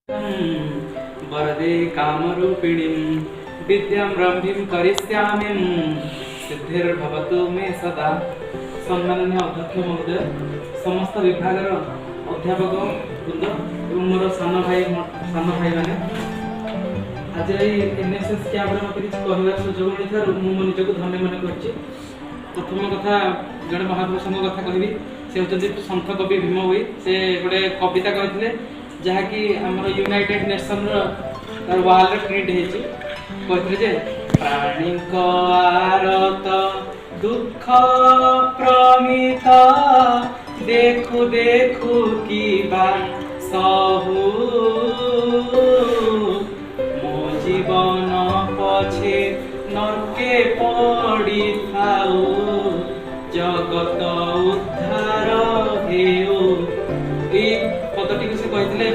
वरदे कामरूपिणीं विद्यां रम्भीं करिष्यामिं सिद्धिर्भवतु मे सदा। सम्माननीय अध्यक्ष महोदय, समस्त विभाग अध्यापक वृंद एवं मोर सान भाई मैंने आज एनएसएस कैंप मत किसी कहबार सुजोग मिलता मो निजक धन्य मन कर। प्रथम कथा जड़े महापुरुषों कथा कहि से होती सन्थ कवि भीम भोई। से गोटे कविता कहते जहाँकि आमर यूनाइटेड नेशन वाल प्रिंट होती जे प्राणी आरत दुख प्रमित देखु देखु की सहु मो जीवन पछे नरके पड़ी थाऊ जगत उद्धार हेउ। पदटी से कहते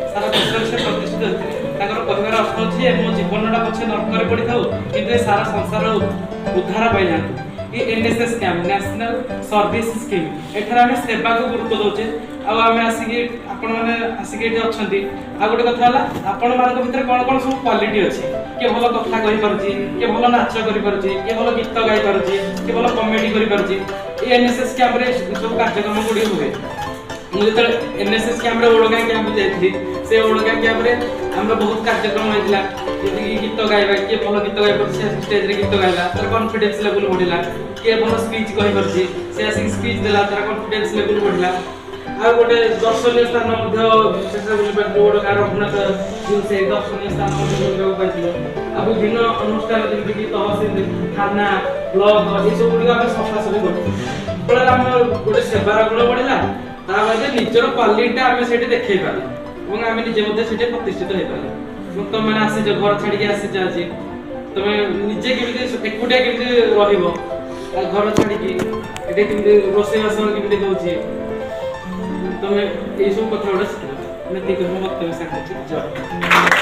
सारा विश्व से प्रतिष्ठित होते कहबार अर्थ अच्छे मो जीवनटा पछे नरक पड़ी था कि सारा संसार उद्धार पाई जाए। ये NSS camp national service scheme एठार आम सेवा को गुरुत्व दौचे आम आसिक आपण मैंने आसिक अच्छा आ गोटे कथा आपण मान भर कौन कौन सब क्वालिटी अच्छे किए भल कथा कही किए भल नाच कर किए भल गीत गाई पारे किए भल कमेडी कर एनएसएस कैंप सब कार्यक्रम गुड़ी हुए। मुझे एनएसएस कैंप ओडगाँ कैंप जाइए से ओडगाँ कैंप आम बहुत कार्यक्रम होता है गीत गाइबा किए भल गीत गाई स्टेज गीत गाइला तार कॉन्फिडेंस लेवल बढ़ला किए भल स्पीच कही से आसिक स्पीच देला तार कॉन्फिडेंस लेवल बढ़ला। आ गोटे दर्शनीय स्थान ओडगाँ रघुनाथ से दर्शनीय स्थान पाई आ विभिन्न अनुष्ठान जमीक तहसिल थाना ब्लक ये सब गुड़ आम सफासफी कर गोटे सेवार गुण बढ़ला निजर क्वालिटी आम से देखई पारे आम निजे प्रतिष्ठित हो पारे। तुम मैंने आसीच घर छाड़ी आसीच आज तुम निजे केमी एकुटिया केमी घर छाड़ी रोषेईबास केमी होची तुम ये सब कथा गुड़ा शिख। मैं वक्तव्य साथ